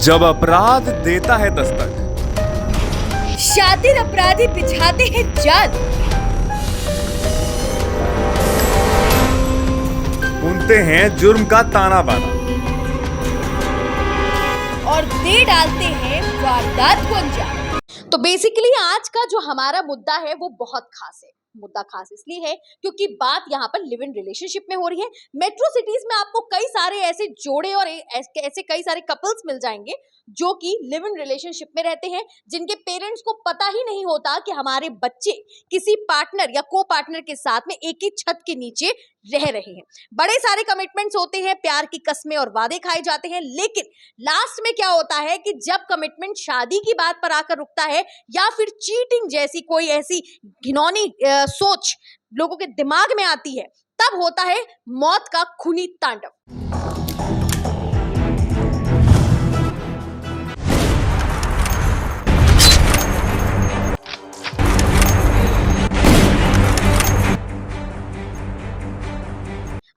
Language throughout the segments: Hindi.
जब अपराध देता है दस्तक, शातिर अपराधी बिछाते हैं जाल, बुनते हैं जुर्म का ताना बाना, और दे डालते हैं वारदात को अंजाम। तो बेसिकली आज का जो हमारा मुद्दा है वो बहुत खास है। मुद्दा खास इसलिए है क्योंकि बात यहाँ पर लिव इन रिलेशनशिप में हो रही है। मेट्रो सिटीज में आपको कई सारे ऐसे जोड़े और ऐसे कई सारे कपल्स मिल जाएंगे जो कि लिव इन रिलेशनशिप में रहते हैं, जिनके पेरेंट्स को पता ही नहीं होता कि हमारे बच्चे किसी पार्टनर या को पार्टनर के साथ में एक ही छत के नीचे रह रहे हैं। बड़े सारे कमिटमेंट्स होते हैं, प्यार की कस्में और वादे खाए जाते हैं, लेकिन लास्ट में क्या होता है कि जब कमिटमेंट शादी की बात पर आकर रुकता है या फिर चीटिंग जैसी कोई ऐसी घिनौनी सोच लोगों के दिमाग में आती है, तब होता है मौत का खूनी तांडव।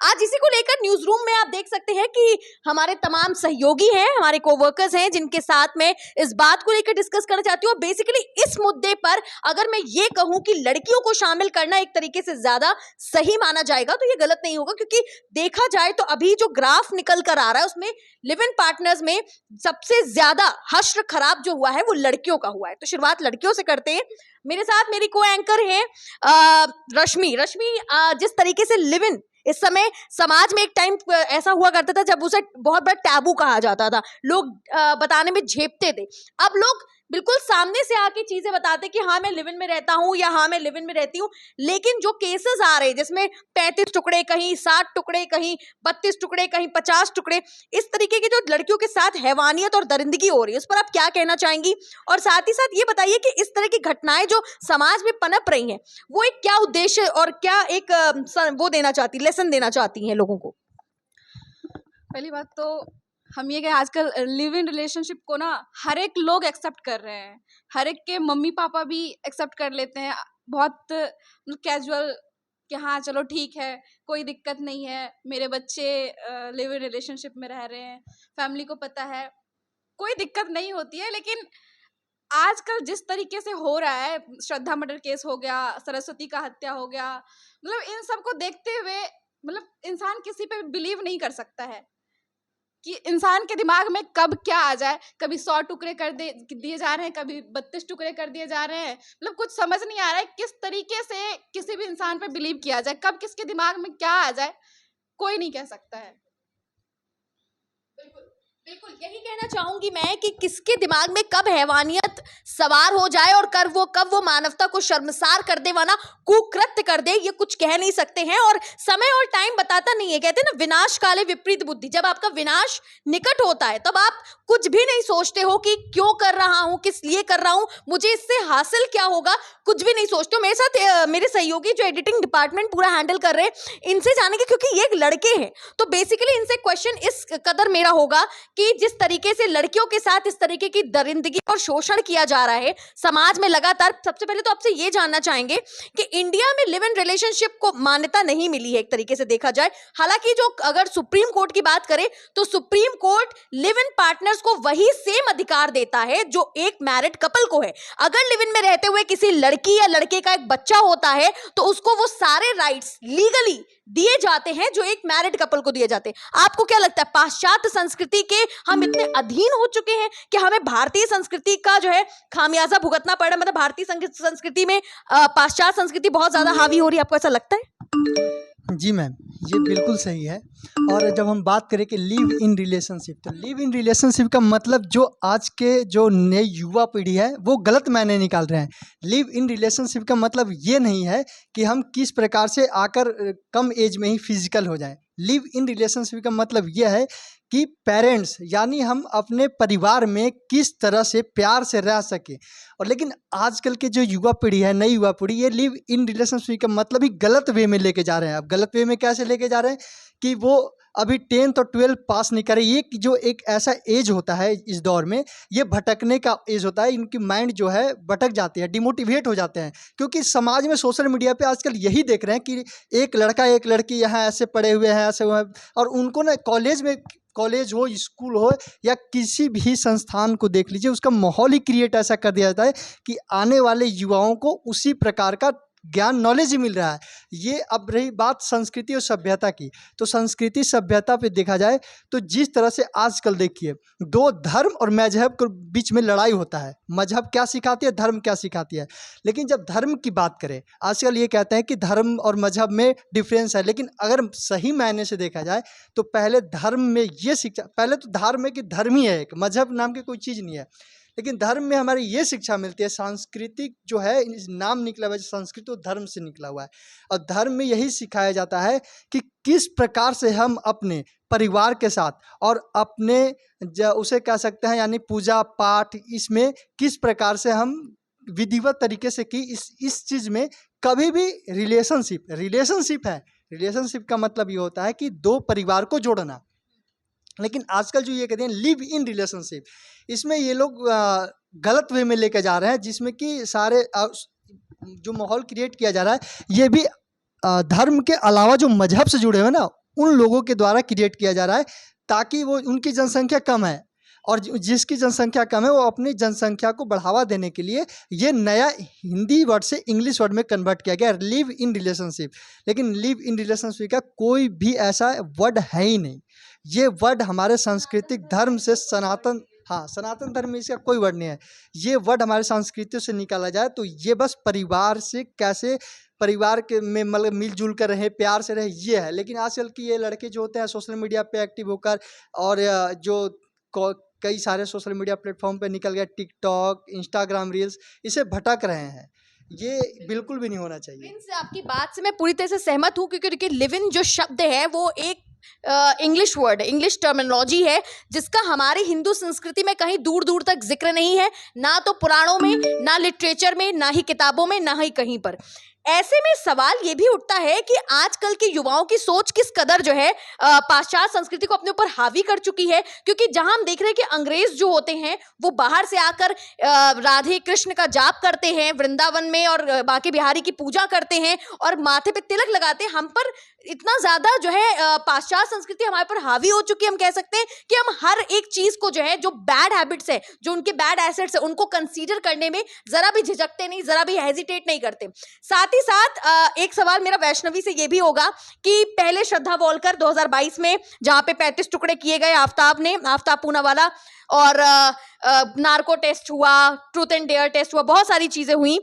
आज इसी को लेकर न्यूज रूम में आप देख सकते हैं कि हमारे तमाम सहयोगी हैं, हमारे कोवर्कर्स हैं, जिनके साथ में इस बात को लेकर डिस्कस करना चाहती हूँ। बेसिकली इस मुद्दे पर अगर मैं ये कहूं कि लड़कियों को शामिल करना एक तरीके से ज्यादा सही माना जाएगा तो ये गलत नहीं होगा, क्योंकि देखा जाए तो अभी जो ग्राफ निकल कर आ रहा है उसमें लिव इन पार्टनर्स में सबसे ज्यादा हश्र खराब जो हुआ है वो लड़कियों का हुआ है। तो शुरुआत लड़कियों से करते हैं। मेरे साथ मेरी को एंकर है रश्मि। जिस तरीके से लिव इन इस समय समाज में एक टाइम ऐसा हुआ करता था जब उसे बहुत बड़ा टैबू कहा जाता था, लोग बताने में झेपते थे। अब लोग बिल्कुल सामने से आके चीजें बताते कि हाँ मैं लिव इन में रहता हूँ या हाँ मैं लिव इन में रहती हूँ। लेकिन जो केसेस आ रहे हैं जिसमें 35 टुकड़े, कहीं 60 टुकड़े, कहीं 32 टुकड़े, कहीं 50 टुकड़े, इस तरीके की जो लड़कियों के साथ हैवानियत और दरिंदगी हो रही है, उस पर आप क्या कहना चाहेंगी? और साथ ही साथ ये बताइए कि इस तरह की घटनाएं जो समाज में पनप रही हैं वो एक क्या उद्देश्य और क्या एक वो देना चाहती, लेसन देना चाहती हैं लोगों को? पहली बात तो हम ये कि आजकल लिव इन रिलेशनशिप को ना हर एक लोग एक्सेप्ट कर रहे हैं, हर एक के मम्मी पापा भी एक्सेप्ट कर लेते हैं, बहुत कैजुअल कि हाँ चलो ठीक है, कोई दिक्कत नहीं है, मेरे बच्चे लिव इन रिलेशनशिप में रह रहे हैं, फैमिली को पता है, कोई दिक्कत नहीं होती है। लेकिन आजकल जिस तरीके से हो रहा है, श्रद्धा मर्डर केस हो गया, सरस्वती का हत्या हो गया, मतलब इन सब को देखते हुए मतलब इंसान किसी पे बिलीव नहीं कर सकता है कि इंसान के दिमाग में कब क्या आ जाए। कभी 100 टुकड़े दिए जा रहे हैं, कभी 32 टुकड़े कर दिए जा रहे हैं, मतलब कुछ समझ नहीं आ रहा है किस तरीके से किसी भी इंसान पे बिलीव किया जाए, कब किसके दिमाग में क्या आ जाए कोई नहीं कह सकता है। बिल्कुल यही कहना चाहूंगी मैं कि किसके दिमाग में कब हैवानियत सवार हो जाए और कब वो मानवता को शर्मसार कर दे, वरना कुकृत्य कर दे, ये कुछ कह नहीं सकते हैं। और समय और टाइम बताता नहीं है। कहते हैं ना, विनाश काले विपरीत बुद्धि। जब आपका विनाश निकट होता है तब आप कुछ भी नहीं सोचते हो कि क्यों कर रहा हूं, किस लिए कर रहा हूं, मुझे इससे हासिल क्या होगा, कुछ भी नहीं सोचते हो। मेरे साथ मेरे सहयोगी जो एडिटिंग डिपार्टमेंट पूरा हैंडल कर रहे हैं, इनसे जानेंगे, क्योंकि ये एक लड़के हैं तो बेसिकली इनसे क्वेश्चन इस कदर मेरा होगा कि जिस तरीके से लड़कियों के साथ इस तरीके की दरिंदगी और शोषण किया जा रहा है समाज में लगातार, सबसे पहले तो आपसे ये जानना चाहेंगे कि इंडिया में लिव इन रिलेशनशिप को मान्यता नहीं मिली है एक तरीके से देखा जाए। हालांकि जो अगर सुप्रीम कोर्ट की बात करें तो supreme court live in partners को वही सेम अधिकार देता है जो एक मैरिड कपल को है। अगर लिव इन में रहते हुए किसी लड़की या लड़के का एक बच्चा होता है तो उसको वो सारे राइट्स लीगली दिए जाते हैं जो एक मैरिड कपल को दिए जाते हैं। आपको क्या लगता है, पाश्चात्य संस्कृति के हम इतने अधीन हो चुके हैं कि हमें भारतीय संस्कृति का जो है खामियाजा भुगतना पड़ रहा है? मतलब भारतीय संस्कृति में पाश्चात्य संस्कृति बहुत ज्यादा हावी हो रही है, आपको ऐसा लगता है? जी मैम, ये बिल्कुल सही है। और जब हम बात करें कि लिव इन रिलेशनशिप, तो लिव इन रिलेशनशिप का मतलब जो आज के जो नई युवा पीढ़ी है वो गलत मायने निकाल रहे हैं। लिव इन रिलेशनशिप का मतलब ये नहीं है कि हम किस प्रकार से आकर कम एज में ही फिजिकल हो जाएं। लिव इन रिलेशनशिप का मतलब यह है कि पेरेंट्स यानी हम अपने परिवार में किस तरह से प्यार से रह सके। और लेकिन आजकल के जो युवा पीढ़ी है, नई युवा पीढ़ी, ये लिव इन रिलेशनशिप का मतलब ही गलत वे में लेके जा रहे हैं। अब गलत वे में कैसे लेके जा रहे हैं कि वो अभी 10th और 12th पास नहीं करे। ये जो एक ऐसा एज होता है इस दौर में, ये भटकने का एज होता है। इनकी माइंड जो है भटक जाती है, डिमोटिवेट हो जाते हैं, क्योंकि समाज में सोशल मीडिया पे आजकल यही देख रहे हैं कि एक लड़का एक लड़की यहाँ ऐसे पढ़े हुए हैं, ऐसे हुए हैं, और उनको ना कॉलेज में कॉलेज हो, स्कूल हो या किसी भी संस्थान को देख लीजिए, उसका माहौल ही क्रिएट ऐसा कर दिया जाता है कि आने वाले युवाओं को उसी प्रकार का ज्ञान, नॉलेज ही मिल रहा है। ये अब रही बात संस्कृति और सभ्यता की, तो संस्कृति सभ्यता पे देखा जाए तो जिस तरह से आजकल देखिए दो धर्म और मजहब के बीच में लड़ाई होता है। मजहब क्या सिखाती है, धर्म क्या सिखाती है। लेकिन जब धर्म की बात करें, आजकल ये कहते हैं कि धर्म और मजहब में डिफरेंस है, लेकिन अगर सही मायने से देखा जाए तो पहले धर्म में ये शिक्षा, पहले तो धर्म है कि धर्म ही है एक, मजहब नाम की कोई चीज़ नहीं है। लेकिन धर्म में हमारी ये शिक्षा मिलती है, सांस्कृतिक जो है नाम निकला हुआ है संस्कृत, वो धर्म से निकला हुआ है। और धर्म में यही सिखाया जाता है कि किस प्रकार से हम अपने परिवार के साथ और अपने उसे कह सकते हैं यानी पूजा पाठ, इसमें किस प्रकार से हम विधिवत तरीके से कि इस चीज़ में कभी भी रिलेशनशिप है। रिलेशनशिप का मतलब ये होता है कि दो परिवार को जोड़ना। लेकिन आजकल जो ये कहते हैं लिव इन रिलेशनशिप, इसमें ये लोग गलत वे में लेके जा रहे हैं, जिसमें कि सारे जो माहौल क्रिएट किया जा रहा है ये भी धर्म के अलावा जो मजहब से जुड़े हुए ना उन लोगों के द्वारा क्रिएट किया जा रहा है, ताकि वो उनकी जनसंख्या कम है और जिसकी जनसंख्या कम है वो अपनी जनसंख्या को बढ़ावा देने के लिए ये नया हिंदी वर्ड से इंग्लिश वर्ड में कन्वर्ट किया गया, लिव इन रिलेशनशिप। लेकिन लिव इन रिलेशनशिप का कोई भी ऐसा वर्ड है ही नहीं। ये वर्ड हमारे सांस्कृतिक धर्म से सनातन धर्म में इसका कोई वर्ड नहीं है। ये वर्ड हमारे संस्कृति से निकाला जाए तो ये बस परिवार से कैसे परिवार के में मतलब मिलजुल कर रहे, प्यार से रहे, ये है। लेकिन आजकल की ये लड़के जो होते हैं सोशल मीडिया पे एक्टिव होकर और जो कई सारे सोशल मीडिया प्लेटफॉर्म पे निकल गया, टिकटॉक, इंस्टाग्राम रील्स, इसे भटक रहे हैं। ये बिल्कुल भी नहीं होना चाहिए। प्रिंस, आपकी बात से मैं पूरी तरह से सहमत हूँ, क्योंकि देखिए लिव इन जो शब्द है वो एक इंग्लिश वर्ड, इंग्लिश टर्मिनोलॉजी है, जिसका हमारी हिंदू संस्कृति में कहीं दूर दूर तक जिक्र नहीं है, ना तो पुराणों में, ना लिटरेचर में, ना ही किताबों में, ना ही कहीं पर। ऐसे में सवाल ये भी उठता है कि आजकल के युवाओं की सोच किस कदर जो है पाश्चात्य संस्कृति को अपने ऊपर हावी कर चुकी है। क्योंकि जहां हम देख रहे हैं कि अंग्रेज जो होते हैं वो बाहर से आकर राधे कृष्ण का जाप करते हैं वृंदावन में और बांके बिहारी की पूजा करते हैं और माथे पे तिलक लगाते हैं। हम पर इतना ज्यादा जो है पाश्चात्य संस्कृति हमारे पर हावी हो चुकी है, हम कह सकते हैं कि हम हर एक चीज को जो है, जो बैड हैबिट्स है, जो उनके बैड एसेट्स है, उनको कंसीडर करने में जरा भी झिझकते नहीं, जरा भी हेजिटेट नहीं करते। साथ ही साथ एक सवाल मेरा वैष्णवी से ये भी होगा कि पहले श्रद्धा वॉलकर 2022 में जहां पे 35 टुकड़े किए गए आफ्ताब पूनावाला, और नार्को टेस्ट हुआ, ट्रूथ एंड डेयर टेस्ट हुआ, बहुत सारी चीजें हुई।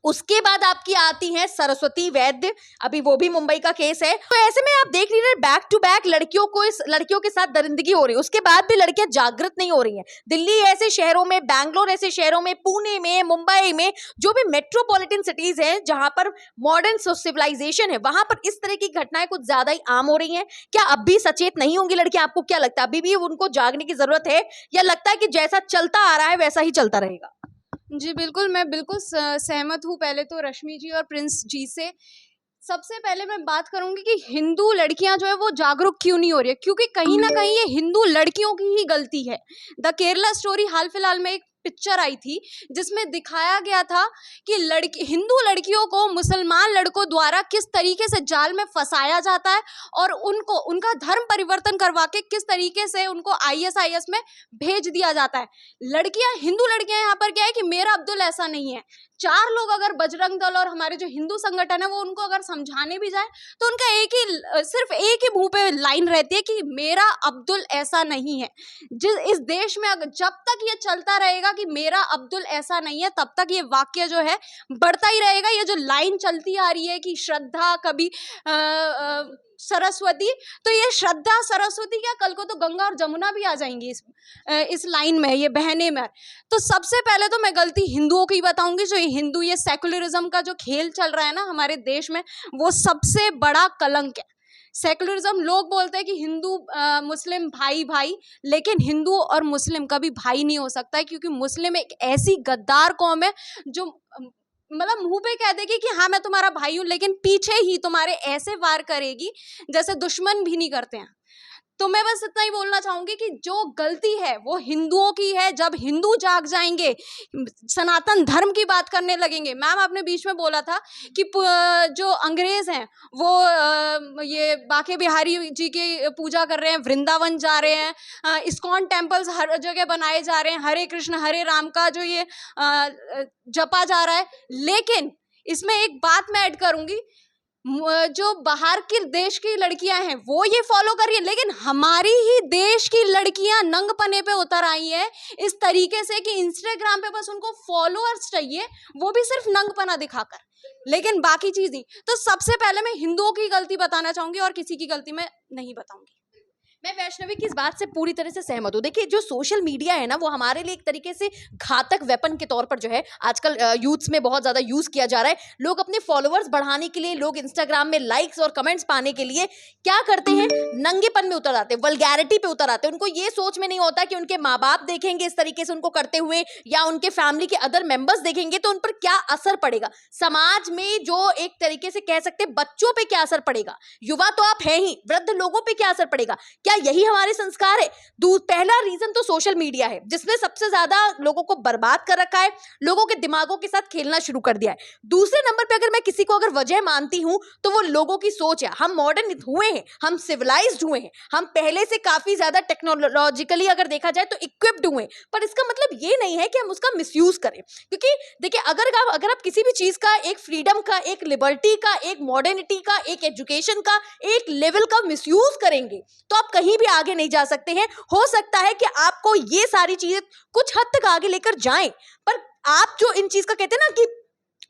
उसके बाद आपकी आती है सरस्वती वैद्य, अभी वो भी मुंबई का केस है। तो ऐसे में आप देख लीजिए बैक टू बैक लड़कियों के साथ दरिंदगी हो रही है। उसके बाद भी लड़कियां जागृत नहीं हो रही हैं। दिल्ली ऐसे शहरों में, बैंगलोर ऐसे शहरों में, पुणे में, मुंबई में, जो भी मेट्रोपॉलिटन सिटीज हैं जहां पर मॉडर्न सिविलाइजेशन है, वहां पर इस तरह की घटनाएं कुछ ज्यादा ही आम हो रही हैं। क्या अब भी सचेत नहीं होंगी लड़कियां? आपको क्या लगता है, अभी भी उनको जागने की जरूरत है, या लगता है कि जैसा चलता आ रहा है वैसा ही चलता रहेगा? जी बिल्कुल, मैं बिल्कुल सहमत हूँ पहले तो रश्मि जी और प्रिंस जी से। सबसे पहले मैं बात करूंगी कि हिंदू लड़कियां जो है वो जागरूक क्यों नहीं हो रही है, क्योंकि कहीं ना कहीं ये हिंदू लड़कियों की ही गलती है। द केरला स्टोरी हाल फिलहाल में एक पिक्चर आई थी जिसमें दिखाया गया था कि हिंदू लड़कियों को मुसलमान लड़कों द्वारा किस तरीके से जाल में फंसाया जाता है और उनको उनका धर्म परिवर्तन करवा के किस तरीके से उनको ISIS में भेज दिया जाता है। हिंदू लड़कियां यहाँ पर क्या है कि मेरा अब्दुल ऐसा नहीं है। 4 लोग अगर बजरंग दल और हमारे जो हिंदू संगठन है वो उनको अगर समझाने भी जाए तो उनका सिर्फ एक ही मुंह पे लाइन रहती है कि मेरा अब्दुल ऐसा नहीं है। इस देश में जब तक ये चलता रहेगा कि मेरा अब्दुल ऐसा नहीं है, तब तक ये वाक्य जो है बढ़ता ही रहेगा। ये जो लाइन चलती आ रही है कि श्रद्धा कभी सरस्वती, तो ये श्रद्धा सरस्वती क्या, कल को तो गंगा और जमुना भी आ जाएंगी इस लाइन में, ये बहने में। तो सबसे पहले तो मैं गलती हिंदुओं की बताऊंगी। जो ये सेकुलरिज्म का जो खेल चल रहा है ना हमारे देश में, वो सबसे बड़ा कलंक है। सेकुलरिज्म, लोग बोलते हैं कि हिंदू मुस्लिम भाई भाई, लेकिन हिंदू और मुस्लिम कभी भाई नहीं हो सकता है, क्योंकि मुस्लिम एक ऐसी गद्दार कौम है जो मतलब मुंह पे कह देगी कि हाँ मैं तुम्हारा भाई हूं, लेकिन पीछे ही तुम्हारे ऐसे वार करेगी जैसे दुश्मन भी नहीं करते हैं। तो मैं बस इतना ही बोलना चाहूंगी कि जो गलती है वो हिंदुओं की है। जब हिंदू जाग जाएंगे, सनातन धर्म की बात करने लगेंगे। मैम आपने बीच में बोला था कि जो अंग्रेज हैं वो ये बांके बिहारी जी की पूजा कर रहे हैं, वृंदावन जा रहे हैं, इस्कॉन टेम्पल्स हर जगह बनाए जा रहे हैं, हरे कृष्ण हरे राम का जो ये जपा जा रहा है। लेकिन इसमें एक बात मैं ऐड करूंगी, जो बाहर के देश की लड़कियां हैं वो ये फॉलो कर रही है, लेकिन हमारी ही देश की लड़कियां नंगपने पे उतर आई हैं इस तरीके से कि इंस्टाग्राम पे बस उनको फॉलोअर्स चाहिए, वो भी सिर्फ नंगपना दिखाकर, लेकिन बाकी चीज नहीं। तो सबसे पहले मैं हिंदुओं की गलती बताना चाहूंगी और किसी की गलती मैं नहीं बताऊंगी। मैं वैष्णवी की इस बात से पूरी तरह से सहमत हूँ। देखिए जो सोशल मीडिया है ना, वो हमारे लिए एक तरीके से घातक वेपन के तौर पर जो है आजकल यूथ्स में बहुत ज़्यादा यूज़ किया जा रहा है। लोग अपने फॉलोअर्स बढ़ाने के लिए, लोग इंस्टाग्राम में लाइक्स और कमेंट्स पाने के लिए क्या करते हैं, नंगेपन में उतर आते हैं, वल्गैरिटी पे उतर आते हैं। उनको ये सोच में नहीं होता कि उनके माँ बाप देखेंगे इस तरीके से उनको करते हुए, या उनके फैमिली के अदर मेंबर्स देखेंगे तो उन पर क्या असर पड़ेगा, समाज में जो एक तरीके से कह सकते हैं बच्चों पे क्या असर पड़ेगा, युवा तो आप हैं ही, वृद्ध लोगों पे क्या असर पड़ेगा, क्या यही हमारे संस्कार है। पहला रीजन तो सोशल मीडिया है जिसने सबसे ज्यादा लोगों को बर्बाद कर रखा है, लोगों के दिमागों के साथ खेलना शुरू कर दिया है। दूसरे नंबर पे अगर मैं किसी को अगर वजह मानती हूं तो वो लोगों की सोच है। हम मॉडर्न हुए हैं, हम सिविलाइज्ड हुए हैं, हम पहले से काफी ज्यादा टेक्नोलॉजिकली अगर देखा जाए तो इक्विप्ड हुए, पर इसका मतलब ये नहीं है कि हम उसका मिसयूज करें। क्योंकि देखिए अगर आप किसी भी चीज का, एक फ्रीडम का, एक लिबर्टी का, एक मॉडर्निटी का, एक एजुकेशन का, एक लेवल का मिसयूज करेंगे तो आप कहीं भी आगे नहीं जा सकते हैं। हो सकता है कि आपको ये सारी चीजें कुछ हद तक आगे लेकर जाएं, पर आप जो इन चीज का कहते हैं ना कि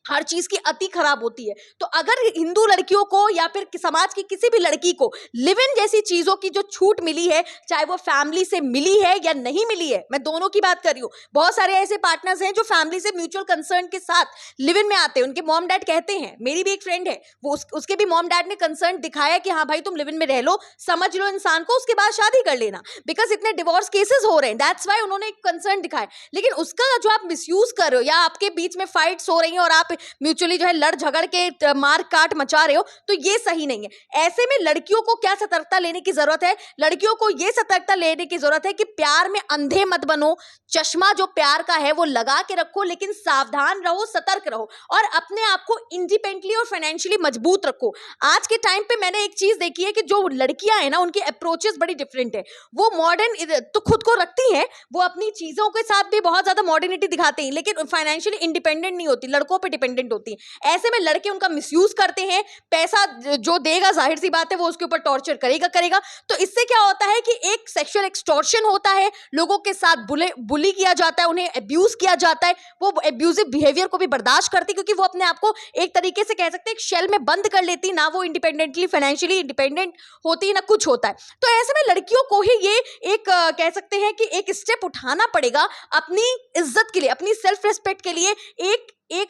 हर चीज की अति खराब होती है, तो अगर हिंदू लड़कियों को या फिर समाज की किसी भी लड़की को लिव इन जैसी चीजों की जो छूट मिली है, चाहे वो फैमिली से मिली है या नहीं मिली है, मैं दोनों की बात कर रही हूँ। बहुत सारे ऐसे पार्टनर्स हैं जो फैमिली से म्यूचुअल कंसर्न के साथ लिव इन में आते हैं। उनके मॉम डैड कहते हैं, मेरी भी एक फ्रेंड है, वो उसके भी मॉम डैड ने कंसर्न दिखाया कि हाँ भाई तुम लिव इन में रह लो, समझ लो इंसान को, उसके बाद शादी कर लेना, बिकॉज इतने डिवोर्स केसेस हो रहे हैं, दैट्स वाई उन्होंने एक कंसर्न दिखाया। लेकिन उसका जो आप मिसयूज कर रहे हो या आपके बीच में फाइट्स हो रही हैं और आप म्यूचुअली जो है लड़ झगड़ के मार काट मचा रहे हो, तो ये सही नहीं है। ऐसे में लड़कियों को क्या सतर्कता लेने की जरूरत है, लड़कियों को ये सतर्कता लेने की जरूरत है कि प्यार में अंधे मत बनो, चश्मा जो प्यार का है वो लगा के रखो, लेकिन सावधान रहो, सतर्क रहो और अपने आप को इंडिपेंडेंटली और फाइनेंशियली मजबूत रखो। आज के टाइम पे मैंने एक चीज देखी है कि जो लड़कियां हैं ना, उनकी अप्रोचेस बड़ी डिफरेंट है। वो मॉडर्न तो खुद को रखती हैं, वो अपनी चीजों के साथ भी बहुत ज्यादा मॉडर्निटी दिखाते हैं, लेकिन फाइनेंशियली इंडिपेंडेंट नहीं होती, लड़कों पे डिपेंडेंट होती है। ऐसे में लड़के उनका मिसयूज करते हैं। पैसा जो देगा जाहिर सी बात है वो उसके ऊपर टॉर्चर करेगा। तो इससे क्या होता है कि एक सेक्सुअल एक्सटॉर्शन होता है, लोगों के साथ बुली किया जाता है, उन्हें अब्यूज किया जाता है। वो एब्यूजिव बिहेवियर को भी बर्दाश्त करती क्योंकि वो अपने आप को एक तरीके से कह सकते हैं एक शेल में बंद कर लेती, ना वो इंडिपेंडेंटली फाइनेंशियली इंडिपेंडेंट होती ना कुछ होता है। तो ऐसे में लड़कियों को ही ये एक कह सकते हैं कि एक स्टेप उठाना पड़ेगा अपनी इज्जत के लिए, अपनी सेल्फ रिस्पेक्ट के लिए।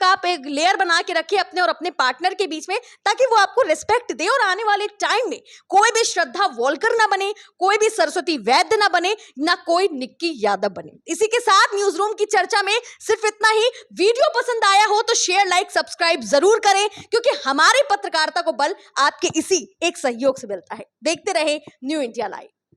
आप एक लेयर बना के रखिए अपने और अपने पार्टनर के बीच में, ताकि वो आपको रिस्पेक्ट दे और आने वाले टाइम में कोई भी श्रद्धा वॉलकर ना बने, कोई भी सरस्वती वैद्य ना बने, ना कोई निक्की यादव बने। इसी के साथ न्यूज रूम की चर्चा में सिर्फ इतना ही। वीडियो पसंद आया हो तो शेयर, लाइक, सब्सक्राइब जरूर करें, क्योंकि हमारी पत्रकारिता को बल आपके इसी एक सहयोग से मिलता है। देखते रहे न्यू इंडिया लाइव।